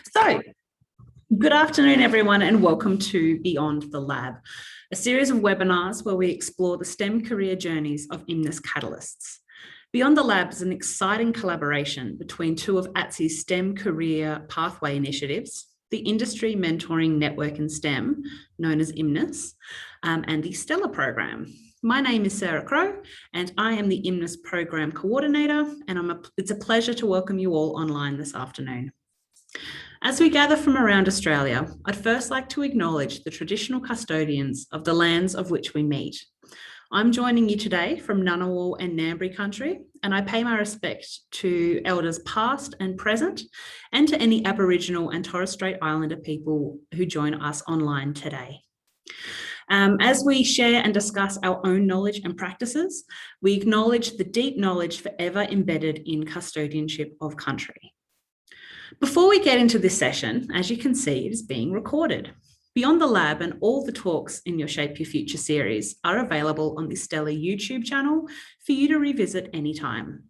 So, good afternoon, everyone, and welcome to Beyond the Lab, a series of webinars where we explore the STEM career journeys of IMNIS Catalysts. Beyond the Lab is an exciting collaboration between two of ATSI's STEM career pathway initiatives, the Industry Mentoring Network in STEM, known as IMNIS, and the STELR program. My name is Sarah Crow, and I am the IMNIS program coordinator, and it's a pleasure to welcome you all online this afternoon. As we gather from around Australia, I'd first like to acknowledge the traditional custodians of the lands of which we meet. I'm joining you today from Ngunnawal and Ngambri country, and I pay my respect to elders past and present, and to any Aboriginal and Torres Strait Islander people who join us online today. As we share and discuss our own knowledge and practices, we acknowledge the deep knowledge forever embedded in custodianship of country. Before we get into this session, as you can see, it is being recorded. Beyond the Lab and all the talks in your Shape Your Future series are available on the STELR YouTube channel for you to revisit anytime.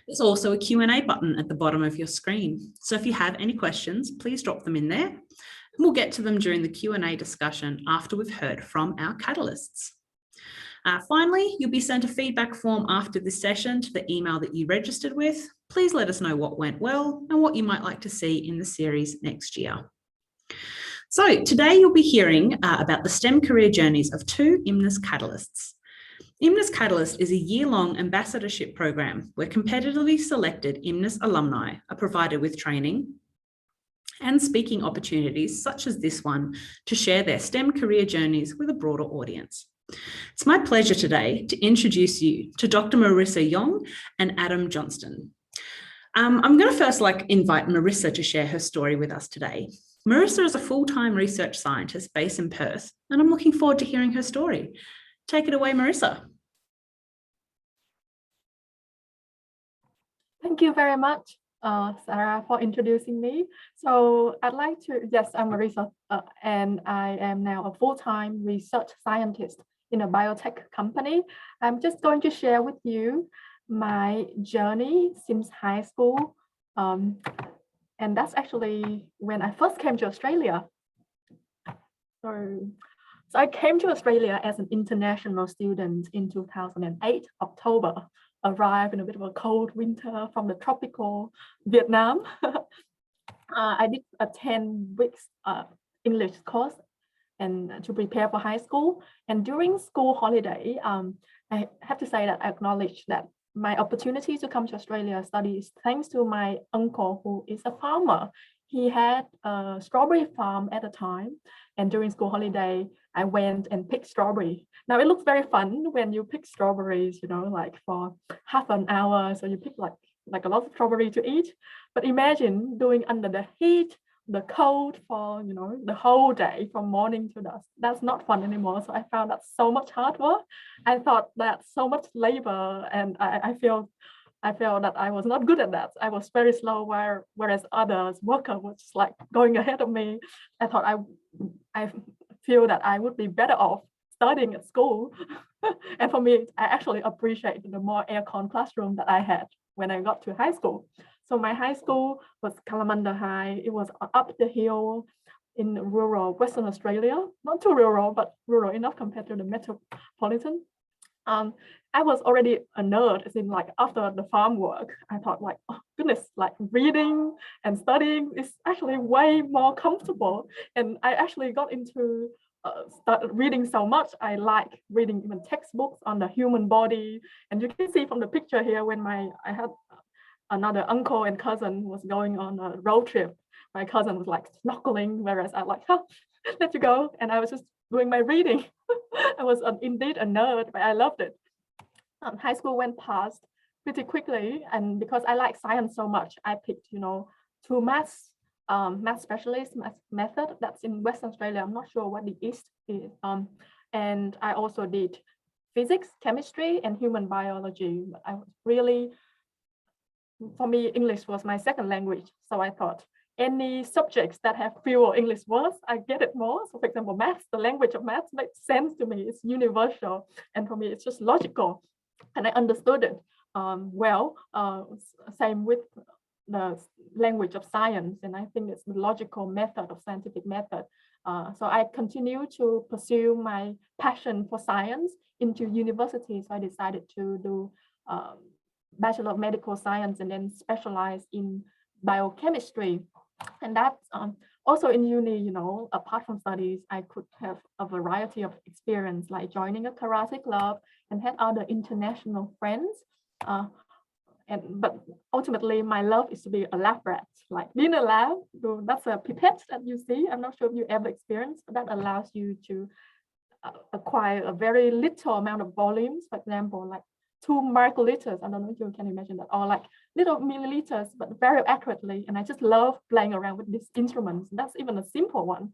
There's also a Q&A button at the bottom of your screen. So if you have any questions, please drop them in there. We'll get to them during the Q&A discussion after we've heard from our catalysts. Finally, you'll be sent a feedback form after this session to the email that you registered with. Please let us know what went well and what you might like to see in the series next year. So today you'll be hearing about the STEM career journeys of two IMNIS Catalysts. IMNIS Catalyst is a year-long ambassadorship program where competitively selected IMNIS alumni are provided with training and speaking opportunities such as this one to share their STEM career journeys with a broader audience. It's my pleasure today to introduce you to Dr. Marisa Duong and Adam Johnston. I'm going to first invite Marisa to share her story with us today. Marisa is a full-time research scientist based in Perth, and I'm looking forward to hearing her story. Take it away, Marisa. Thank you very much, Sarah, for introducing me. So I'd like to, yes, I'm Marisa, and I am now a full-time research scientist in a biotech company. I'm just going to share with you my journey since high school. And that's actually when I first came to Australia. So I came to Australia as an international student in 2008, October, arrived in a bit of a cold winter from the tropical Vietnam. I did a 10 weeks English course and to prepare for high school. And during school holiday, I have to say that I acknowledge that my opportunity to come to Australia studies thanks to my uncle, who is a farmer. He had a strawberry farm at the time, and during school holiday, I went and picked strawberry. Now it looks very fun when you pick strawberries, you know, like for half an hour. So you pick like a lot of strawberry to eat. But imagine doing under the heat, the cold for, you know, the whole day from morning to dusk. That's not fun anymore. So I found that so much hard work. I thought that so much labor, and I feel that I was not good at that. I was very slow, whereas others workers was just like going ahead of me. I thought I feel that I would be better off studying at school. And for me, I actually appreciate the more aircon classroom that I had when I got to high school. So my high school was Kalamunda High. It was up the hill in rural Western Australia, not too rural, but rural enough compared to the metropolitan. I was already a nerd, as in like after the farm work, I thought like, oh goodness, like reading and studying is actually way more comfortable. And I actually got into started reading so much. I like reading even textbooks on the human body. And you can see from the picture here when I had another uncle and cousin was going on a road trip. My cousin was like snorkeling, whereas I like, let you go. And I was just doing my reading. I was indeed a nerd, but I loved it. High school went past pretty quickly. And because I like science so much, I picked, you know, two math specialist method that's in Western Australia. I'm not sure what the East is. And I also did physics, chemistry, and human biology. I was really, for me, English was my second language. So I thought any subjects that have fewer English words, I get it more. So for example, maths, the language of maths makes sense to me. It's universal. And for me, it's just logical. And I understood it well. Same with the language of science, and I think it's the logical method of scientific method. So I continue to pursue my passion for science into university. So I decided to do Bachelor of Medical Science and then specialize in biochemistry. And that's also in uni, you know, apart from studies, I could have a variety of experience, like joining a karate club and had other international friends. But ultimately, my love is to be a lab rat. Like being a lab, that's a pipette that you see. I'm not sure if you ever experienced, but that allows you to acquire a very little amount of volumes. For example, like 2 microliters. I don't know if you can imagine that, or like little milliliters, but very accurately. And I just love playing around with these instruments. That's even a simple one.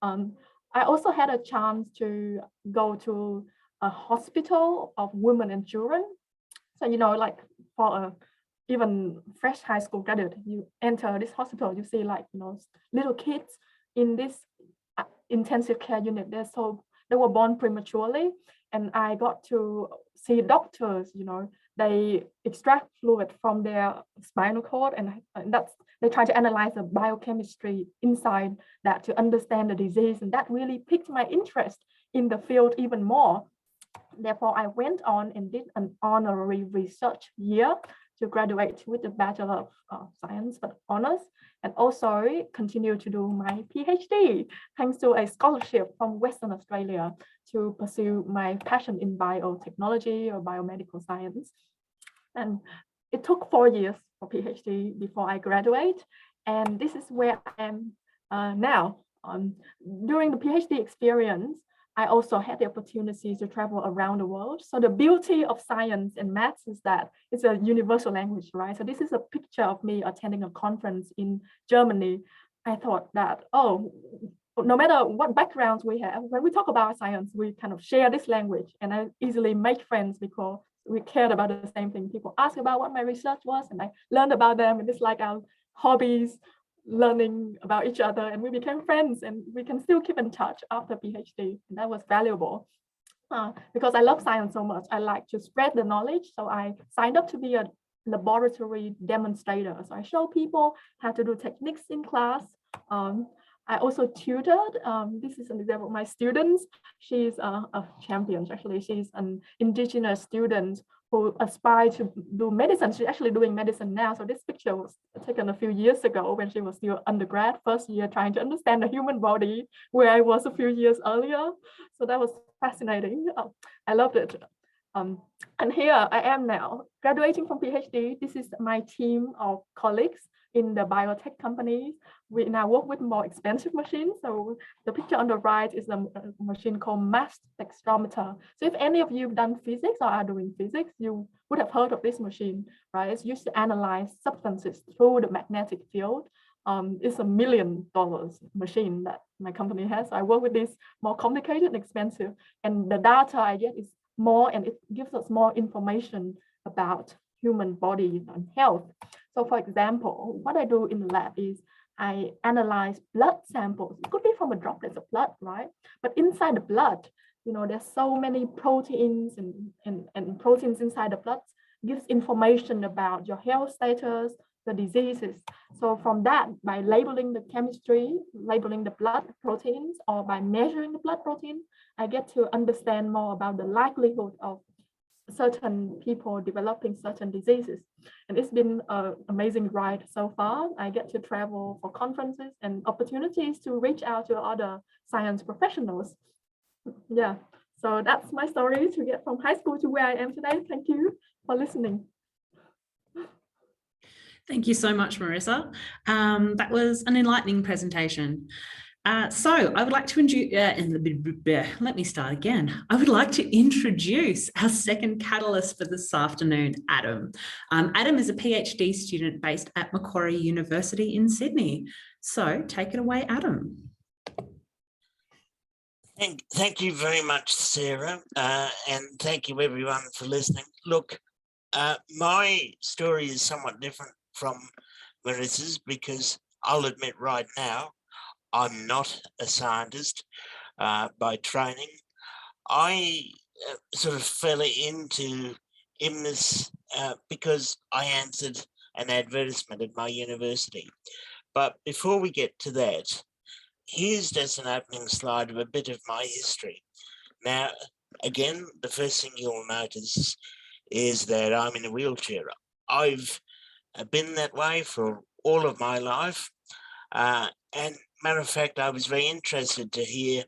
I also had a chance to go to a hospital of women and children. So, you know, like for a even fresh high school graduate, you enter this hospital, you see like, you know, little kids in this intensive care unit. They were born prematurely, and I got to see doctors, you know, they extract fluid from their spinal cord, and they try to analyze the biochemistry inside that to understand the disease. And that really piqued my interest in the field even more. Therefore, I went on and did an honorary research year to graduate with a Bachelor of Science, but honors, and also continue to do my PhD, thanks to a scholarship from Western Australia to pursue my passion in biotechnology or biomedical science. And it took 4 years for PhD before I graduate. And this is where I am now. During the PhD experience, I also had the opportunity to travel around the world. So the beauty of science and maths is that it's a universal language, right? So this is a picture of me attending a conference in Germany. I thought that, oh, no matter what backgrounds we have, when we talk about science, we kind of share this language, and I easily make friends because we cared about the same thing. People ask about what my research was, and I learned about them, and it's like our hobbies, learning about each other, and we became friends, and we can still keep in touch after PhD. And that was valuable because I love science so much. I like to spread the knowledge. So I signed up to be a laboratory demonstrator. So I show people how to do techniques in class. I also tutored. This is an example of my students. She's a champion, actually. She's an Indigenous student who aspired to do medicine. She's actually doing medicine now. So this picture was taken a few years ago when she was still undergrad, first year, trying to understand the human body, where I was a few years earlier. So that was fascinating. I loved it. And here I am now, graduating from PhD. This is my team of colleagues in the biotech companies. We now work with more expensive machines. So the picture on the right is a machine called mass spectrometer. So if any of you have done physics or are doing physics, you would have heard of this machine, right? It's used to analyze substances through the magnetic field. It's $1 million machine that my company has. I work with this more complicated and expensive, and the data I get is more, and it gives us more information about human body and health. So for example, what I do in the lab is I analyze blood samples. It could be from a droplet of blood, right? But inside the blood, you know, there's so many proteins and proteins inside the blood gives information about your health status, the diseases. So from that, by labeling the chemistry, labeling the blood proteins, or by measuring the blood protein, I get to understand more about the likelihood of certain people developing certain diseases. And it's been an amazing ride so far. I get to travel for conferences and opportunities to reach out to other science professionals. Yeah, so that's my story to get from high school to where I am today. Thank you for listening. Thank you so much, Marisa. That was an enlightening presentation. So I would like to let me start again. I would like to introduce our second catalyst for this afternoon, Adam. Adam is a PhD student based at Macquarie University in Sydney. So take it away, Adam. Thank you very much, Sarah, and thank you everyone for listening. Look, my story is somewhat different from Marisa's because I'll admit right now, I'm not a scientist by training. I sort of fell into IMNIS because I answered an advertisement at my university. But before we get to that, here's just an opening slide of a bit of my history. Now, again, the first thing you'll notice is that I'm in a wheelchair. I've been that way for all of my life. And matter of fact, I was very interested to hear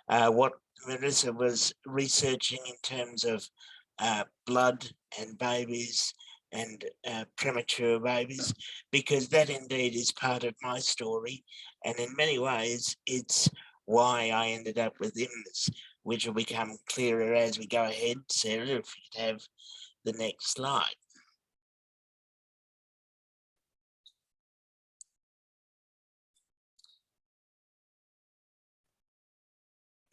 what Marisa was researching in terms of blood and babies and premature babies, because that indeed is part of my story. And in many ways, it's why I ended up with IMNIS, which will become clearer as we go ahead. Sarah, if you'd have the next slide.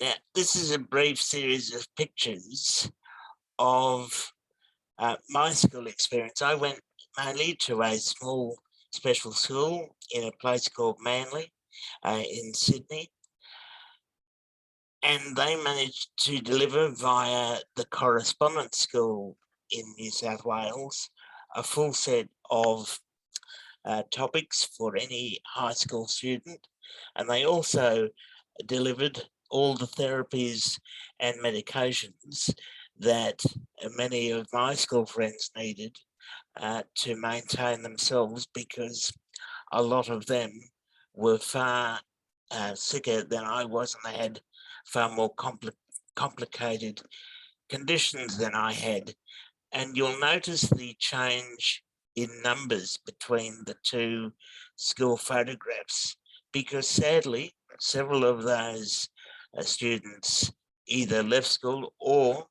Now, this is a brief series of pictures of my school experience. I went mainly to a small special school in a place called Manly in Sydney. And they managed to deliver via the correspondence school in New South Wales a full set of topics for any high school student. And they also delivered all the therapies and medications that many of my school friends needed to maintain themselves, because a lot of them were far sicker than I was, and they had far more complicated conditions than I had. And you'll notice the change in numbers between the two school photographs, because sadly, several of those students either left school or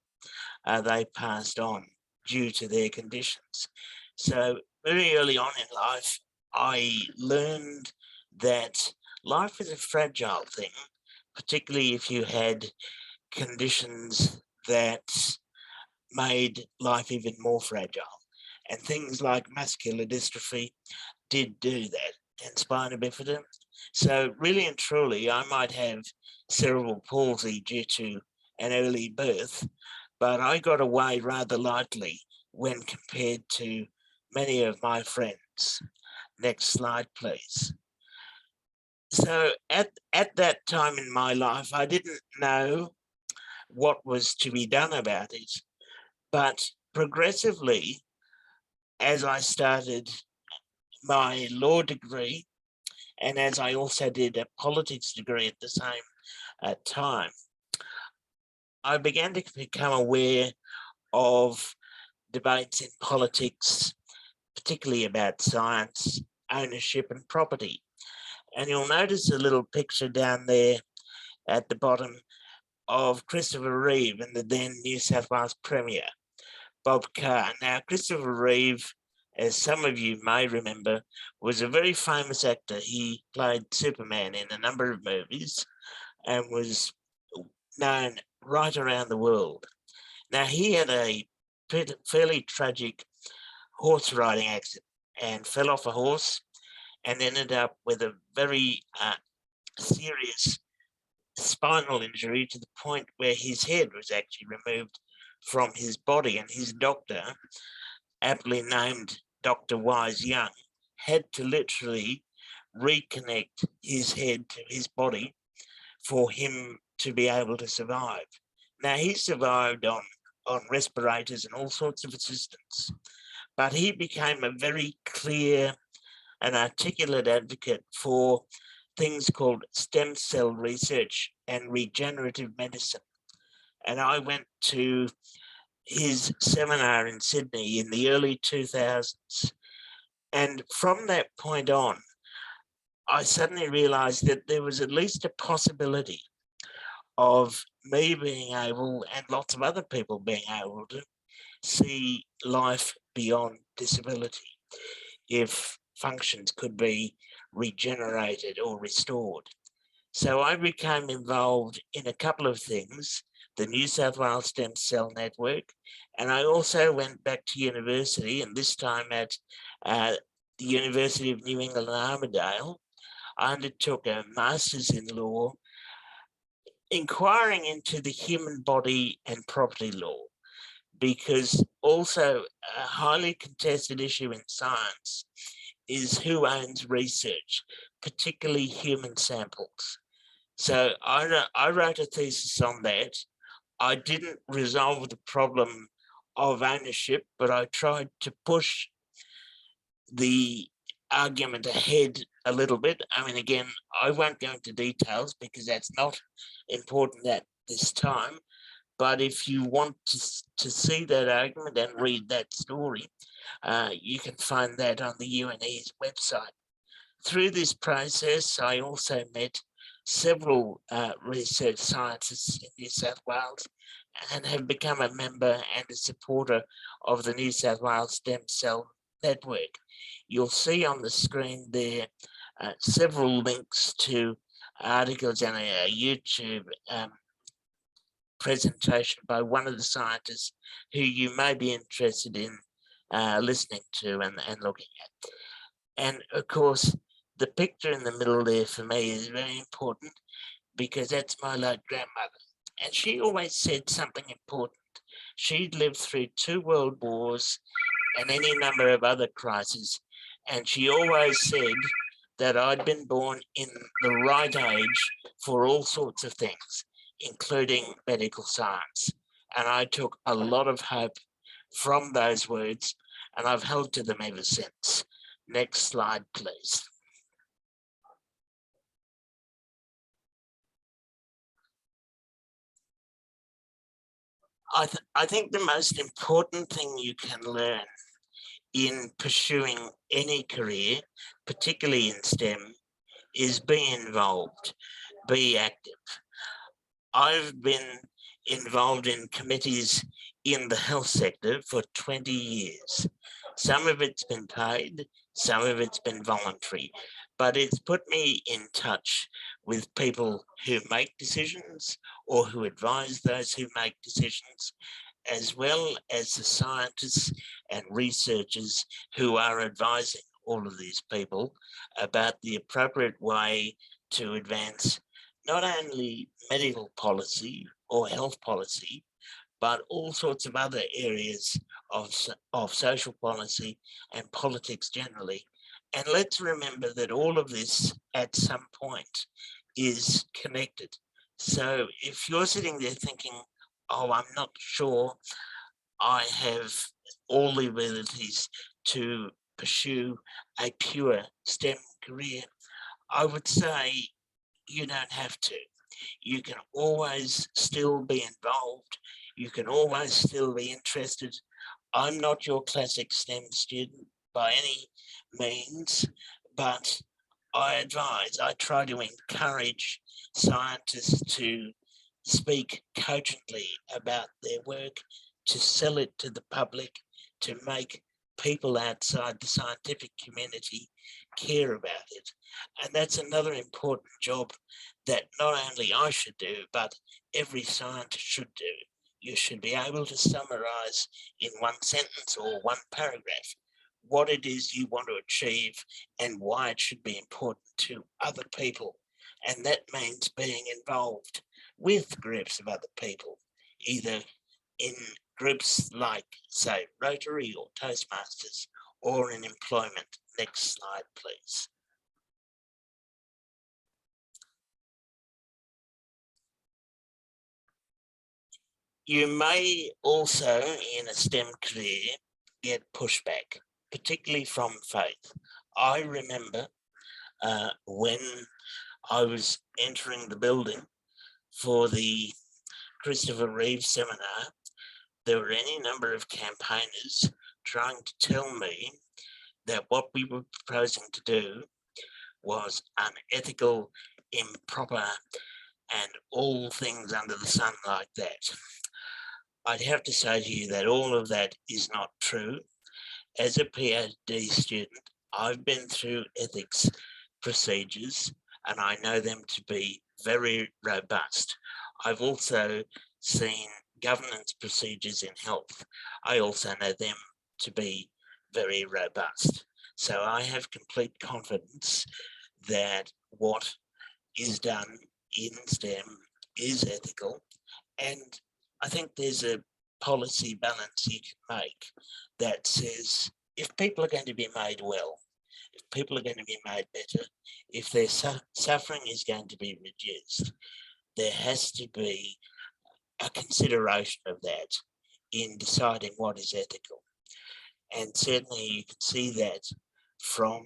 they passed on due to their conditions. So very early on in life, I learned that life is a fragile thing, particularly if you had conditions that made life even more fragile. And things like muscular dystrophy did do that, and spina bifida. So really and truly, I might have cerebral palsy due to an early birth, but I got away rather lightly when compared to many of my friends. Next slide, please. So at that time in my life, I didn't know what was to be done about it, but progressively, as I started my law degree, and as I also did a politics degree at the same time, I began to become aware of debates in politics, particularly about science, ownership and property. And you'll notice a little picture down there at the bottom of Christopher Reeve and the then New South Wales Premier, Bob Carr. Now, Christopher Reeve, as some of you may remember, was a very famous actor. He played Superman in a number of movies and was known right around the world. Now, he had a fairly tragic horse riding accident and fell off a horse and ended up with a very serious spinal injury, to the point where his head was actually removed from his body, and his doctor, aptly named Dr. Wise Young, had to literally reconnect his head to his body for him to be able to survive. Now, he survived on respirators and all sorts of assistance, but he became a very clear and articulate advocate for things called stem cell research and regenerative medicine. And I went to his seminar in Sydney in the early 2000s. And from that point on, I suddenly realized that there was at least a possibility of me being able, and lots of other people being able, to see life beyond disability if functions could be regenerated or restored. So I became involved in a couple of things: the New South Wales Stem Cell Network, and I also went back to university, and this time at the University of New England Armidale. I undertook a master's in law, inquiring into the human body and property law, because also a highly contested issue in science is who owns research, particularly human samples. So I wrote a thesis on that. I didn't resolve the problem of ownership, but I tried to push the argument ahead a little bit. I mean, again, I won't go into details because that's not important at this time. But if you want to see that argument and read that story, you can find that on the UNE's website. Through this process, I also met several research scientists in New South Wales and have become a member and a supporter of the New South Wales Stem Cell Network. You'll see on the screen there several links to articles and a YouTube presentation by one of the scientists who you may be interested in listening to and looking at. And of course, the picture in the middle there for me is very important because that's my late grandmother. And she always said something important. She'd lived through 2 world wars and any number of other crises. And she always said that I'd been born in the right age for all sorts of things, including medical science. And I took a lot of hope from those words, and I've held to them ever since. Next slide, please. I think the most important thing you can learn in pursuing any career, particularly in STEM, is be involved, be active. I've been involved in committees in the health sector for 20 years. Some of it's been paid, some of it's been voluntary, but it's put me in touch with people who make decisions or who advise those who make decisions, as well as the scientists and researchers who are advising all of these people about the appropriate way to advance not only medical policy or health policy, but all sorts of other areas of social policy and politics generally. And let's remember that all of this at some point is connected. So if you're sitting there thinking, oh, I'm not sure I have all the abilities to pursue a pure STEM career, I would say you don't have to. You can always still be involved. You can always still be interested. I'm not your classic STEM student by any means, but I try to encourage scientists to speak cogently about their work, to sell it to the public, to make people outside the scientific community care about it. And that's another important job that not only I should do, but every scientist should do. You should be able to summarize in one sentence or one paragraph what it is you want to achieve and why it should be important to other people. And that means being involved with groups of other people, either in groups like, say, Rotary or Toastmasters, or in employment. Next slide, please. You may also, in a STEM career, get pushback, particularly from faith. I remember when I was entering the building for the Christopher Reeve seminar, there were any number of campaigners trying to tell me that what we were proposing to do was unethical, improper, and all things under the sun like that. I'd have to say to you that all of that is not true. As a PhD student, I've been through ethics procedures and I know them to be very robust. I've also seen governance procedures in health. I also know them to be very robust. So I have complete confidence that what is done in STEM is ethical. And I think there's a policy balance you can make that says if people are going to be made well, if people are going to be made better, if their suffering is going to be reduced, there has to be a consideration of that in deciding what is ethical. And certainly you can see that from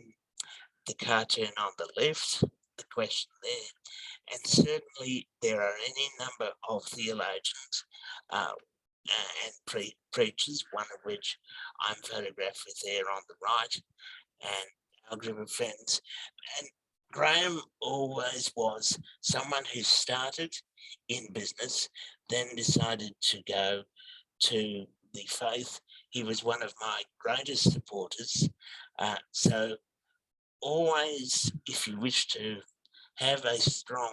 the cartoon on the left, the question there. And certainly there are any number of theologians and preachers, one of which I'm photographed with there on the right, and our group of friends. And Graham always was someone who started in business, then decided to go to the faith. He was one of my greatest supporters. So always, if you wish to have a strong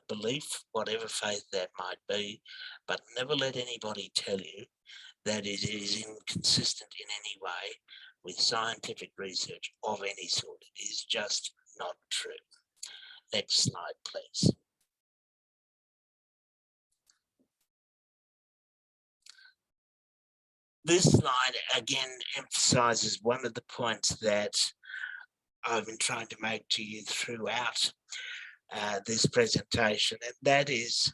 belief, whatever faith that might be, but never let anybody tell you that it is inconsistent in any way with scientific research of any sort. It is just not true. Next slide, please. This slide again emphasizes one of the points that I've been trying to make to you throughout this presentation, and that is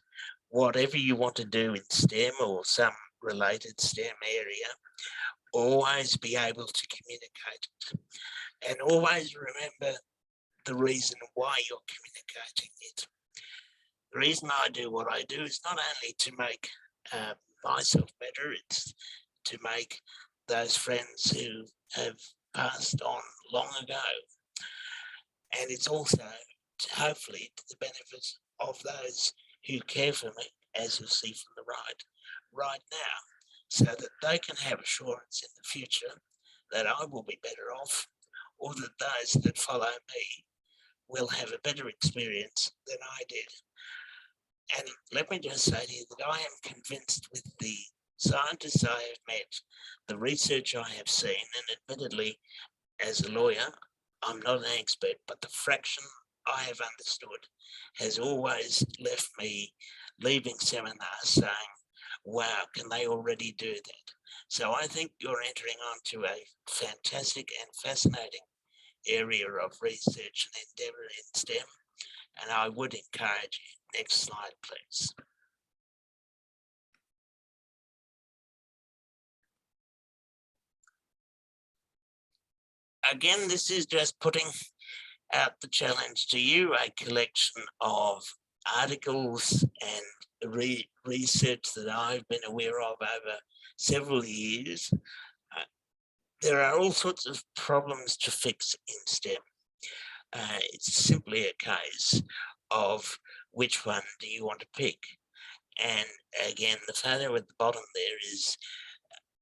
whatever you want to do in STEM or some related STEM area, always be able to communicate it, and always remember the reason why you're communicating it. The reason I do what I do is not only to make myself better, it's to make those friends who have passed on long ago. And it's also hopefully to the benefit of those who care for me, as you'll see from the right now, so that they can have assurance in the future that I will be better off, or that those that follow me will have a better experience than I did. And let me just say to you that I am convinced with the scientists I have met, the research I have seen, and admittedly, as a lawyer, I'm not an expert, but the fraction I have understood has always left me leaving seminars saying, wow, can they already do that? So I think you're entering onto a fantastic and fascinating area of research and endeavour in STEM, and I would encourage you. Next slide, please. Again, this is just putting out the challenge to you, a collection of articles and research that I've been aware of over several years. There are all sorts of problems to fix in STEM. It's simply a case of which one do you want to pick. And again, the photo at the bottom there is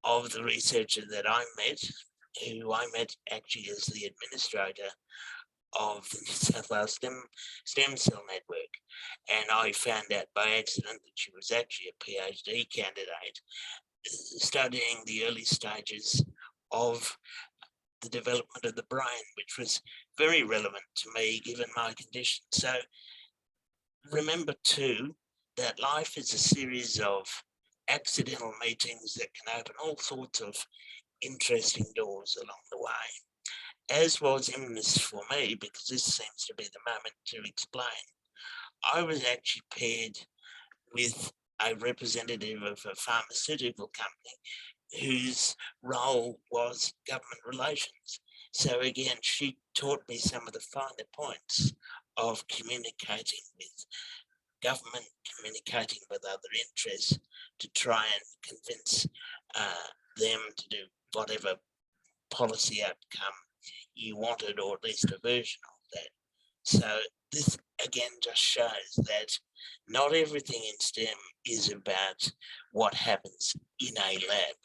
of the researcher that I met, who I met actually as the administrator of the New South Wales stem cell network. And I found out by accident that she was actually a PhD candidate studying the early stages of the development of the brain, which was very relevant to me given my condition. So remember too, that life is a series of accidental meetings that can open all sorts of interesting doors along the way, as was IMNIS for me, because this seems to be the moment to explain. I was actually paired with a representative of a pharmaceutical company whose role was government relations. So again, she taught me some of the finer points of communicating with government, communicating with other interests to try and convince them to do whatever policy outcome you wanted, or at least a version of that. So this again just shows that not everything in STEM is about what happens in a lab.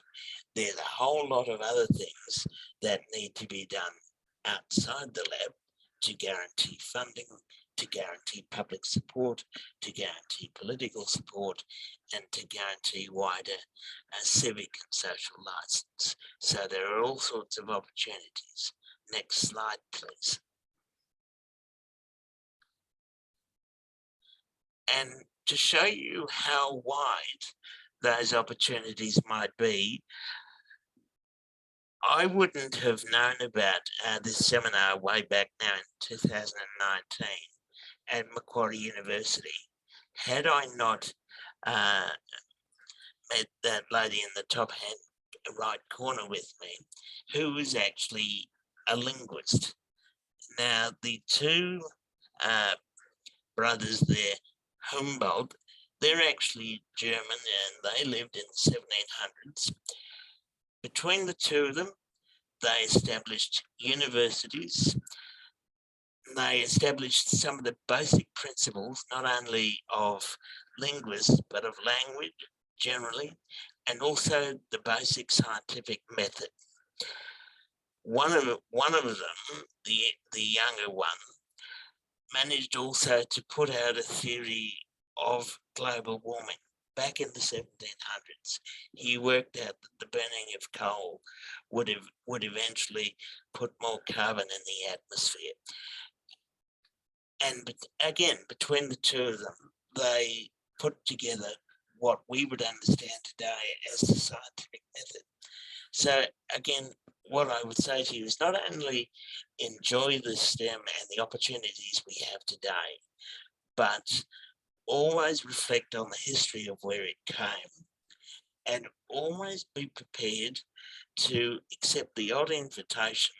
There's a whole lot of other things that need to be done outside the lab to guarantee funding, to guarantee public support, to guarantee political support, and to guarantee wider civic and social license. So there are all sorts of opportunities. Next slide, please. And to show you how wide those opportunities might be. I wouldn't have known about this seminar way back now in 2019 at Macquarie University had I not met that lady in the top hand right corner with me, who was actually a linguist. Now, the two brothers there, Humboldt, they're actually German and they lived in the 1700s. Between the two of them, they established universities. They established some of the basic principles, not only of linguists, but of language generally, and also the basic scientific method. One of them, the younger one, managed also to put out a theory of global warming back in the 1700s. He worked out that the burning of coal would eventually put more carbon in the atmosphere. And again, between the two of them, they put together what we would understand today as the scientific method. So again, what I would say to you is not only enjoy the STEM and the opportunities we have today, but always reflect on the history of where it came and always be prepared to accept the odd invitation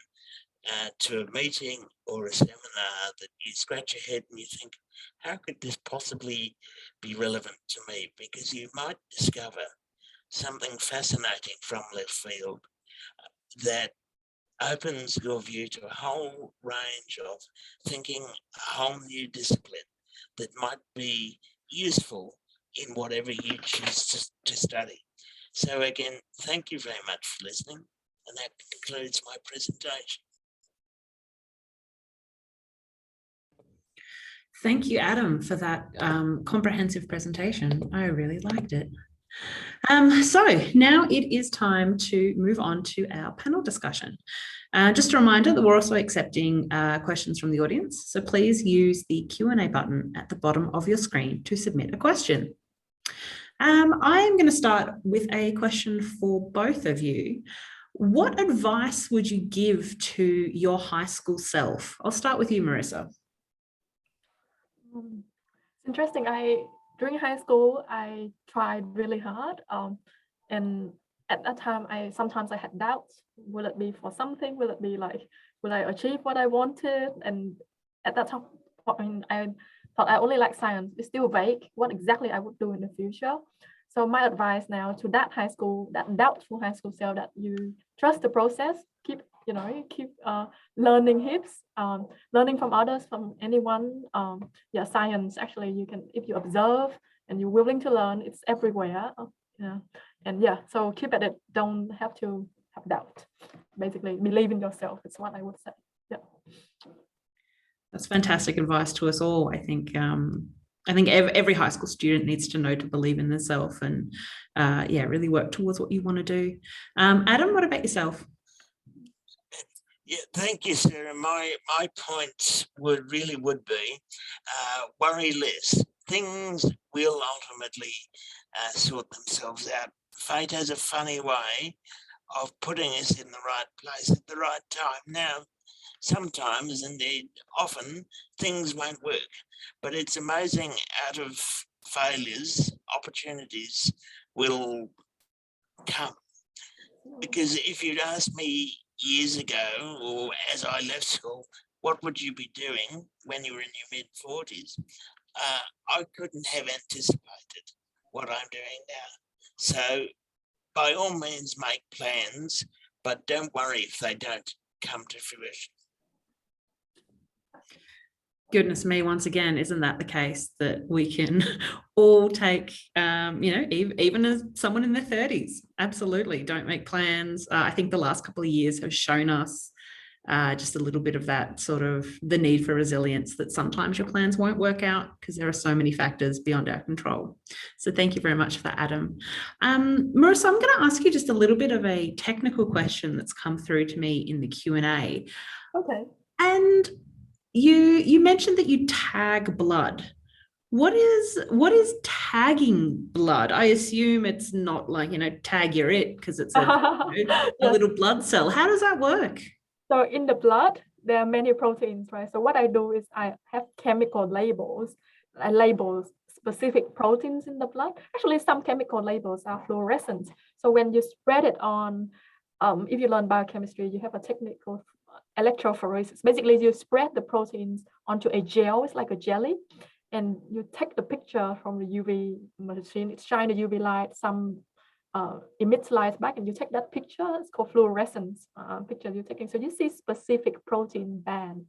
to a meeting or a seminar that you scratch your head and you think, how could this possibly be relevant to me? Because you might discover something fascinating from left field that opens your view to a whole range of thinking, a whole new discipline that might be useful in whatever you choose to study. So again, thank you very much for listening, and that concludes my presentation. Thank you, Adam, for that comprehensive presentation. I really liked it. So now it is time to move on to our panel discussion. Just a reminder that we're also accepting questions from the audience. So please use the Q&A button at the bottom of your screen to submit a question. I'm going to start with a question for both of you. What advice would you give to your high school self? I'll start with you, Marisa. It's interesting. During high school, I tried really hard. And at that time, sometimes I had doubts. Will it be for something? Will it be like, will I achieve what I wanted? And at that time, I thought I only like science. It's still vague what exactly I would do in the future. So my advice now to that doubtful high school self, that you trust the process, keep learning heaps, learning from others, from anyone. Science, actually, you can, if you observe and you're willing to learn, it's everywhere. So keep at it. Don't have to have doubt. Basically, believe in yourself. It's what I would say. Yeah. That's fantastic advice to us all. I think every high school student needs to know to believe in themselves and really work towards what you want to do. Adam, what about yourself? Yeah, thank you, Sarah. My point would be worry less. Things will ultimately sort themselves out. Fate has a funny way of putting us in the right place at the right time. Now, sometimes, indeed, often, things won't work, but it's amazing, out of failures, opportunities will come. Because if you'd asked me years ago, or as I left school, what would you be doing when you were in your mid-40s? I couldn't have anticipated what I'm doing now. So by all means, make plans, but don't worry if they don't come to fruition. Goodness me, once again, isn't that the case that we can all take, even as someone in their 30s, absolutely, don't make plans. I think the last couple of years have shown us just a little bit of that sort of the need for resilience, that sometimes your plans won't work out because there are so many factors beyond our control. So thank you very much for that, Adam. Marisa, I'm going to ask you just a little bit of a technical question that's come through to me in the Q&A. Okay. And you mentioned that you tag blood. What is tagging blood? I assume it's not like, tag your it because it's a Yes. little blood cell. How does that work? So in the blood, there are many proteins, right? So what I do is I have chemical labels. I label specific proteins in the blood. Actually, some chemical labels are fluorescent. So when you spread it on, if you learn biochemistry, you have a technique called electrophoresis. Basically, you spread the proteins onto a gel. It's like a jelly. And you take the picture from the UV machine. It shines the UV light, some emits light back, and you take that picture. It's called fluorescence picture you're taking. So you see specific protein bands.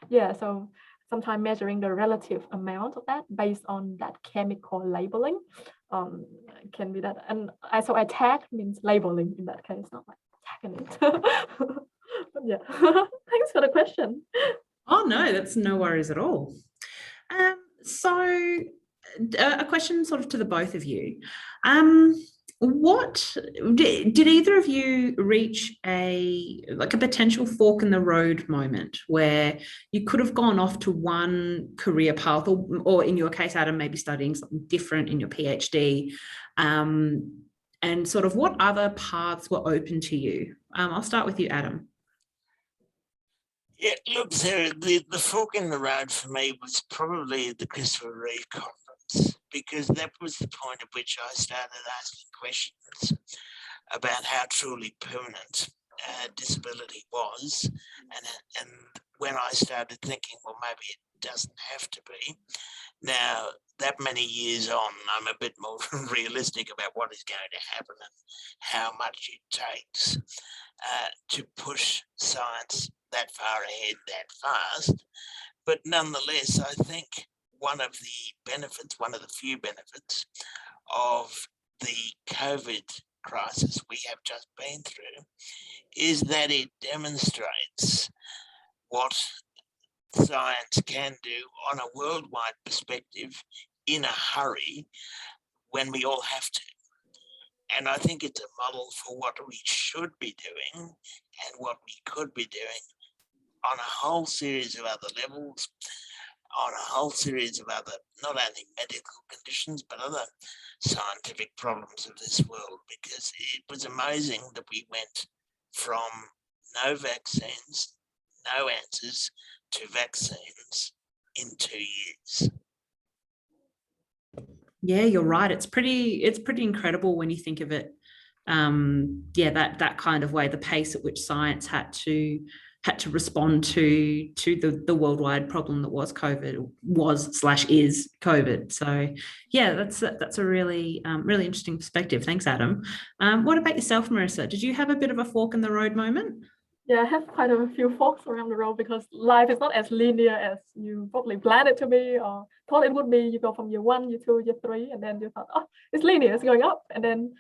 Yeah, so sometimes measuring the relative amount of that based on that chemical labeling can be that. And so I tag means labeling in that case, not like tagging it. But yeah, thanks for the question. Oh no, that's no worries at all. So a question sort of to the both of you. What did either of you reach a potential fork in the road moment where you could have gone off to one career path, or in your case, Adam, maybe studying something different in your PhD, and sort of what other paths were open to you? I'll start with you, Adam. Yeah, look, Sarah, the fork in the road for me was probably the Christopher Reeve conference, because that was the point at which I started asking questions about how truly permanent disability was. And when I started thinking, well, maybe it doesn't have to be. Now, that many years on, I'm a bit more realistic about what is going to happen and how much it takes to push science that far ahead that fast. But nonetheless, I think one of the few benefits of the COVID crisis we have just been through is that it demonstrates what science can do on a worldwide perspective in a hurry when we all have to. And I think it's a model for what we should be doing and what we could be doing on a whole series of other levels, on a whole series of other, not only medical conditions, but other scientific problems of this world, because it was amazing that we went from no vaccines, no answers, to vaccines in 2 years. Yeah, you're right. It's pretty incredible when you think of it. That kind of way, the pace at which science had to respond to the worldwide problem that was is COVID. So yeah, that's a really interesting perspective. Thanks, Adam. What about yourself, Marisa? Did you have a bit of a fork in the road moment? Yeah, I have quite a few forks around the road because life is not as linear as you probably planned it to be or thought it would be. You go from year 1, year 2, year 3, and then you thought, oh, it's linear, it's going up. And then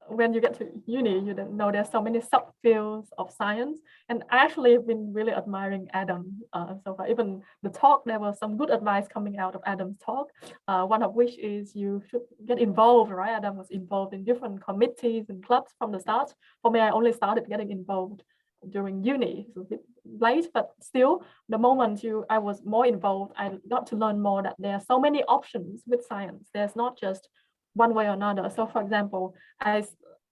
when you get to uni, you don't know there's so many subfields of science. And I actually have been really admiring Adam so far. Even the talk, there was some good advice coming out of Adam's talk. One of which is you should get involved, right? Adam was involved in different committees and clubs from the start. For me, I only started getting involved during uni. It's a bit late, but still, the moment I was more involved, I got to learn more that there are so many options with science. There's not just one way or another. So for example,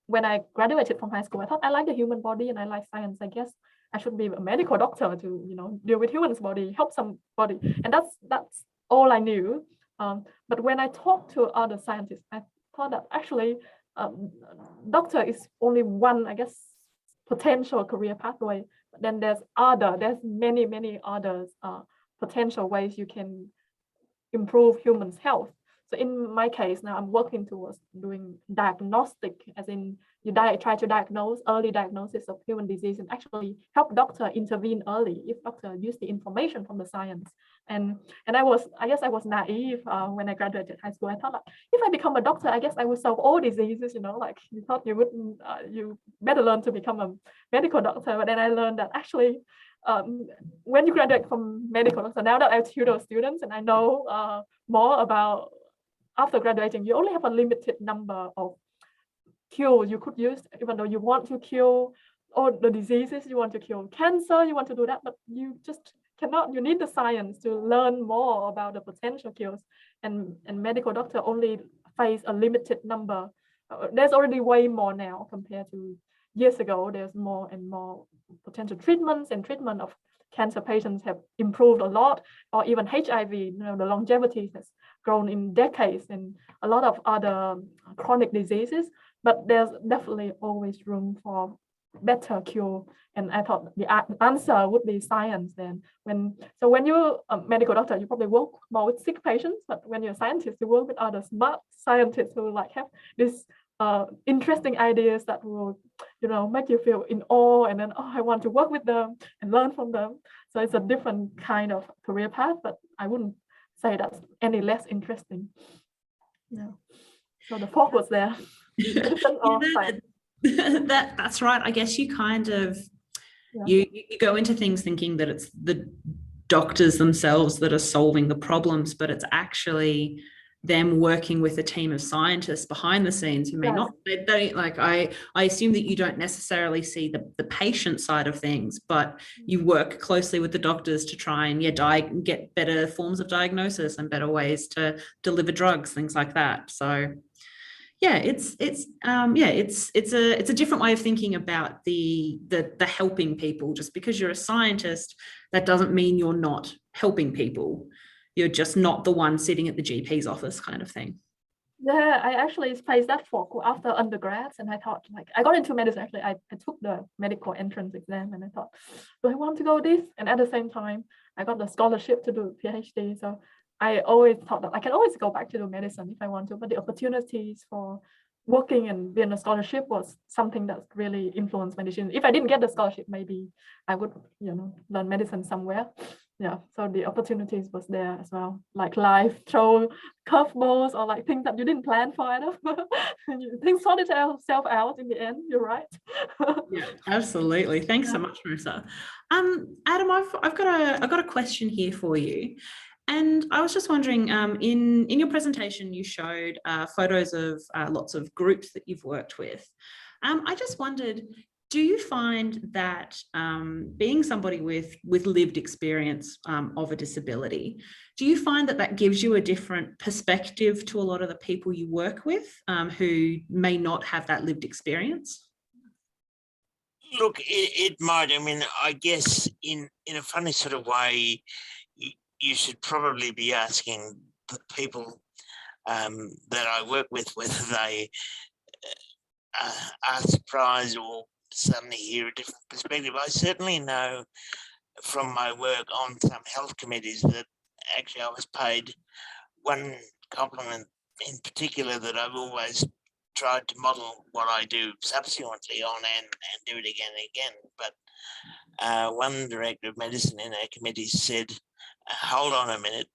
when I graduated from high school, I thought I like the human body and I like science. I guess I should be a medical doctor to deal with humans body, help somebody. And that's all I knew. But when I talked to other scientists, I thought that actually doctor is only one, I guess, potential career pathway. But then there's many others potential ways you can improve humans' health. So in my case, now I'm working towards doing diagnostic, as in you try to diagnose early diagnosis of human disease and actually help doctor intervene early if doctor use the information from the science. And I guess I was naive when I graduated high school. I thought like, if I become a doctor, I guess I would solve all diseases. Like you thought you wouldn't, you better learn to become a medical doctor. But then I learned that actually, when you graduate from medical, so now that I tutor students and I know more about after graduating, you only have a limited number of cures you could use, even though you want to cure all the diseases, you want to cure cancer, you want to do that, but you just cannot, you need the science to learn more about the potential cures, and medical doctor only face a limited number. There's already way more now compared to years ago. There's more and more potential treatments, and treatment of cancer patients have improved a lot, or even HIV, the longevity has grown in decades, and a lot of other chronic diseases, but there's definitely always room for better cure. And I thought the answer would be science then. When you're a medical doctor, you probably work more with sick patients, but when you're a scientist, you work with other smart scientists who like have this interesting ideas that will, make you feel in awe, and then, I want to work with them and learn from them. So it's a different kind of career path, but I wouldn't say that's any less interesting. Yeah. So the focus there. That's right. I guess you kind of you go into things thinking that it's the doctors themselves that are solving the problems, but it's actually them working with a team of scientists behind the scenes who may not, they like, I assume that you don't necessarily see the patient side of things, but you work closely with the doctors to try and get better forms of diagnosis and better ways to deliver drugs, things like that. So yeah, it's a different way of thinking about the helping people. Just because you're a scientist, that doesn't mean you're not helping people. You're just not the one sitting at the GP's office, kind of thing. Yeah, I actually faced that after undergrads, and I thought, like, I got into medicine. Actually, I took the medical entrance exam, and I thought, do I want to go this? And at the same time, I got the scholarship to do a PhD. So I always thought that I can always go back to do medicine if I want to, but the opportunities for working and being a scholarship was something that really influenced my decision. If I didn't get the scholarship, maybe I would, learn medicine somewhere. Yeah, so the opportunities was there as well. Like life throw curveballs, or like things that you didn't plan for, things sort itself out in the end. You're right. Yeah, absolutely. Thanks so much, Marisa. Adam, I've got a question here for you. And I was just wondering, in your presentation, you showed photos of lots of groups that you've worked with. I just wondered, do you find that being somebody with lived experience of a disability, do you find that gives you a different perspective to a lot of the people you work with who may not have that lived experience? Look, it might. I mean, I guess in a funny sort of way, you should probably be asking the people that I work with whether they are surprised or suddenly hear a different perspective. I certainly know from my work on some health committees that actually I was paid one compliment in particular that I've always tried to model what I do subsequently on and do it again and again. But one director of medicine in our committee said, hold on a minute,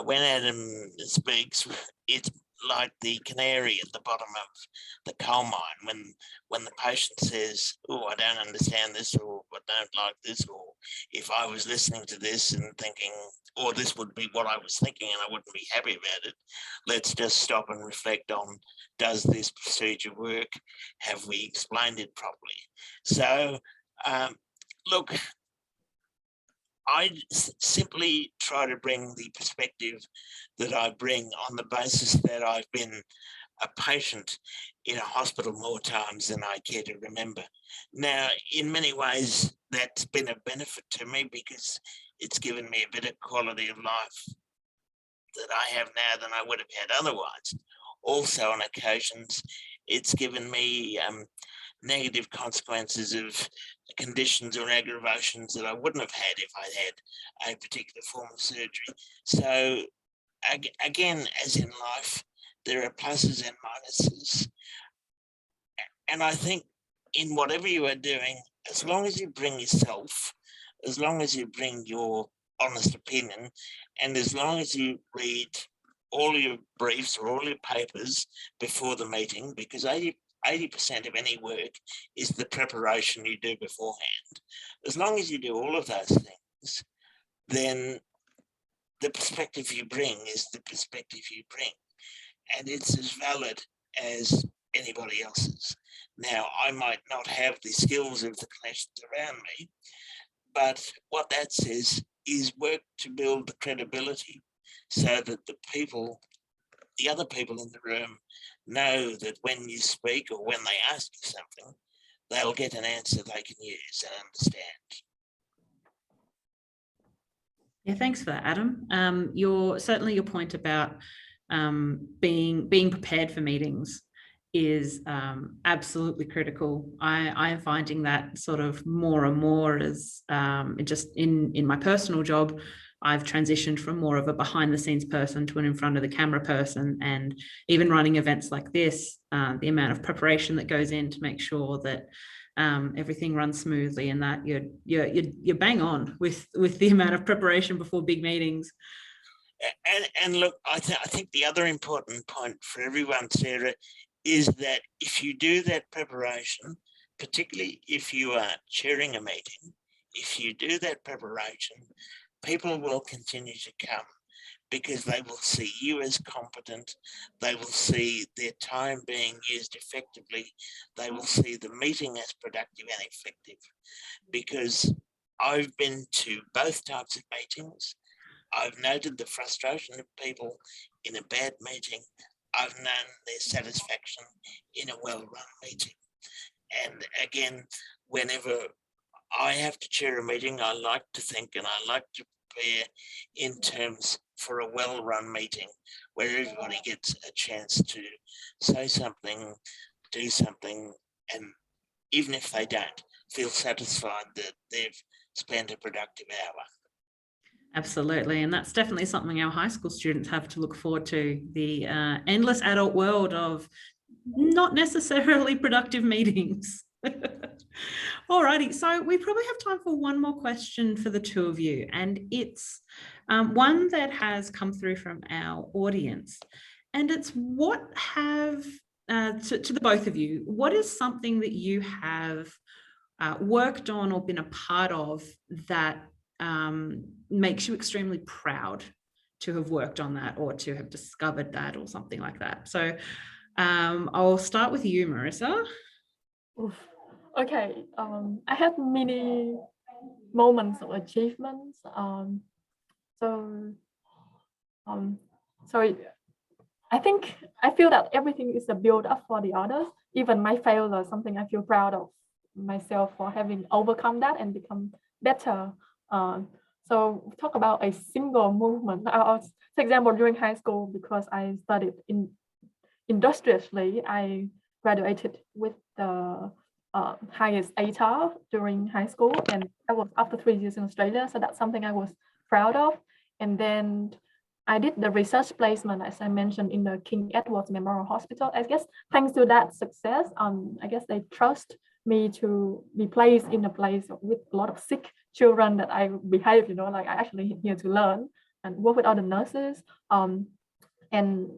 when Adam speaks, it's like the canary at the bottom of the coal mine when the patient says, oh, I don't understand this, or I don't like this, or if I was listening to this and thinking, or this would be what I was thinking and I wouldn't be happy about it, let's just stop and reflect on, does this procedure work? Have we explained it properly? So look, I simply try to bring the perspective that I bring on the basis that I've been a patient in a hospital more times than I care to remember. Now, in many ways, that's been a benefit to me because it's given me a better quality of life that I have now than I would have had otherwise. Also, on occasions, it's given me negative consequences of conditions or aggravations that I wouldn't have had if I had a particular form of surgery. So again, as in life, there are pluses and minuses. And I think in whatever you are doing, as long as you bring yourself, as long as you bring your honest opinion, and as long as you read all your briefs or all your papers before the meeting, because 80% of any work is the preparation you do beforehand. As long as you do all of those things, then the perspective you bring is the perspective you bring. And it's as valid as anybody else's. Now, I might not have the skills of the clinicians around me, but what that says is work to build the credibility so that the other people in the room know that when you speak or when they ask you something, they'll get an answer they can use and understand. Yeah, thanks for that, Adam. Certainly your point about being prepared for meetings is absolutely critical. I am finding that sort of more and more as just in my personal job. I've transitioned from more of a behind the scenes person to an in front of the camera person, and even running events like this, the amount of preparation that goes in to make sure that everything runs smoothly and that you're bang on with the amount of preparation before big meetings. And look, I think the other important point for everyone, Sarah, is that if you do that preparation, particularly if you are chairing a meeting, if you do that preparation, people will continue to come because they will see you as competent, they will see their time being used effectively, they will see the meeting as productive and effective. Because I've been to both types of meetings. I've noted the frustration of people in a bad meeting. I've known their satisfaction in a well-run meeting. And again, whenever I have to chair a meeting, I like to think and I like to prepare in terms for a well-run meeting where everybody gets a chance to say something, do something, and even if they don't, feel satisfied that they've spent a productive hour. Absolutely. And that's definitely something our high school students have to look forward to, the endless adult world of not necessarily productive meetings. Alrighty, so we probably have time for one more question for the two of you, and it's one that has come through from our audience, and it's what have, to the both of you, what is something that you have worked on or been a part of that makes you extremely proud to have worked on that or to have discovered that or something like that? So I'll start with you, Marisa. Oof. Okay, I had many moments of achievements. So I feel that everything is a build up for the others. Even my failure is something I feel proud of myself for having overcome that and become better. So talk about a single movement. For example, during high school, because I studied industriously, I graduated with the highest ATAR during high school, and that was after 3 years in Australia. So that's something I was proud of. And then I did the research placement, as I mentioned, in the King Edward's Memorial Hospital. I guess thanks to that success, I guess they trust me to be placed in a place with a lot of sick children that I behave, like I actually here to learn and work with other nurses. And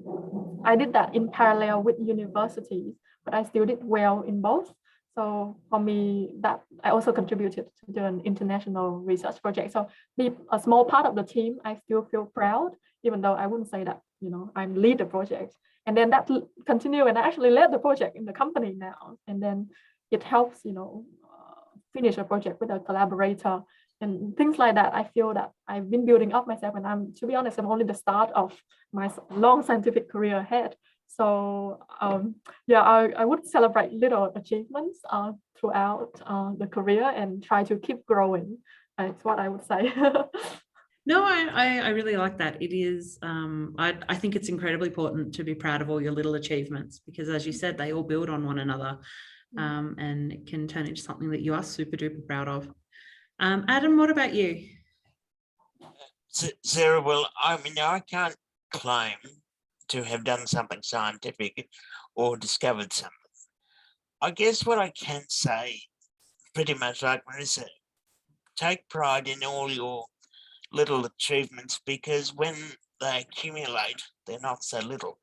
I did that in parallel with universities, but I still did well in both. So for me, that I also contributed to an international research project. So be a small part of the team, I still feel proud, even though I wouldn't say that, I'm lead the project. And then that continue, and I actually led the project in the company now. And then it helps, finish a project with a collaborator and things like that. I feel that I've been building up myself, and to be honest, I'm only the start of my long scientific career ahead. So I would celebrate little achievements throughout the career and try to keep growing. It's what I would say. No, I really like that. It is, I think it's incredibly important to be proud of all your little achievements, because as you said, they all build on one another, and it can turn into something that you are super duper proud of. Adam, what about you? Sarah, well, I mean, I can't claim to have done something scientific or discovered something. I guess what I can say, pretty much like Marisa, take pride in all your little achievements, because when they accumulate, they're not so little.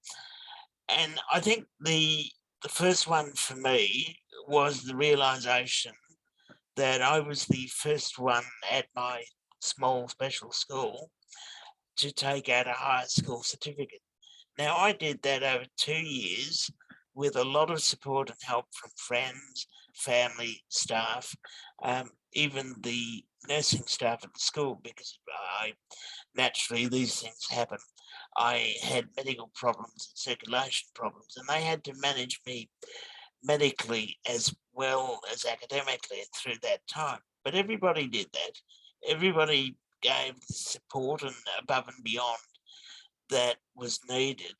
And I think the first one for me was the realization that I was the first one at my small special school to take out a higher school certificate. Now, I did that over 2 years with a lot of support and help from friends, family, staff, even the nursing staff at the school, because naturally these things happen. I had medical problems and circulation problems, and they had to manage me medically as well as academically through that time. But everybody did that. Everybody gave the support and above and beyond that was needed.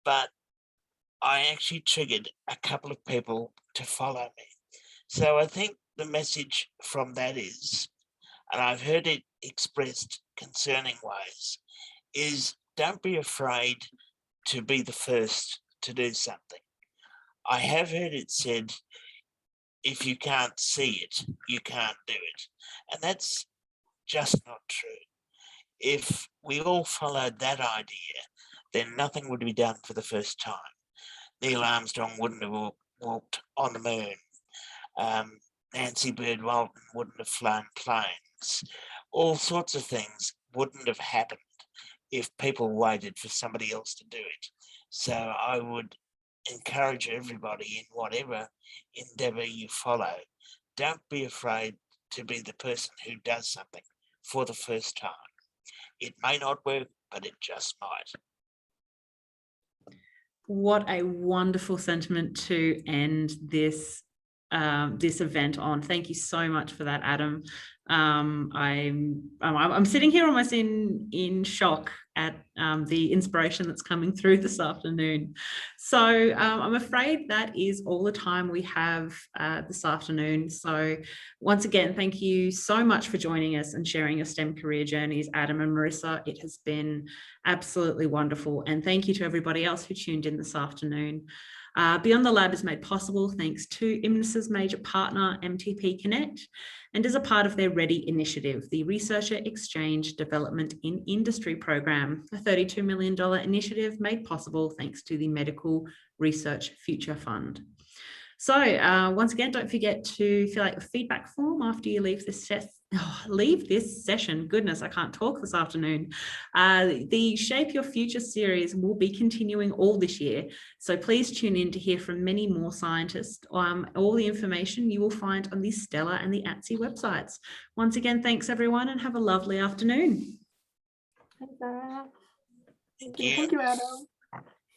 But I actually triggered a couple of people to follow me. So I think the message from that is, and I've heard it expressed concerning ways, is don't be afraid to be the first to do something. I have heard it said, if you can't see it, you can't do it. And that's just not true. If we all followed that idea, then nothing would be done for the first time. Neil Armstrong wouldn't have walked on the moon. Nancy Bird Walton wouldn't have flown planes. All sorts of things wouldn't have happened if people waited for somebody else to do it. So I would encourage everybody in whatever endeavour you follow, don't be afraid to be the person who does something for the first time. It may not work, but it just might. What a wonderful sentiment to end this event on. Thank you so much for that, Adam. I'm sitting here almost in shock at the inspiration that's coming through this afternoon. So I'm afraid that is all the time we have this afternoon. So once again, thank you so much for joining us and sharing your STEM career journeys, Adam and Marisa. It has been absolutely wonderful. And thank you to everybody else who tuned in this afternoon. Beyond the Lab is made possible thanks to IMNIS's major partner, MTP Connect, and is a part of their READY initiative, the Researcher Exchange Development in Industry program, a $32 million initiative made possible thanks to the Medical Research Future Fund. So once again, don't forget to fill out your feedback form after you leave this session. Goodness, I can't talk this afternoon. The Shape Your Future series will be continuing all this year. So please tune in to hear from many more scientists. All the information you will find on the STELR and the ATSI websites. Once again, thanks everyone and have a lovely afternoon. Thanks, Sarah. Thank you. Thank you, Adam.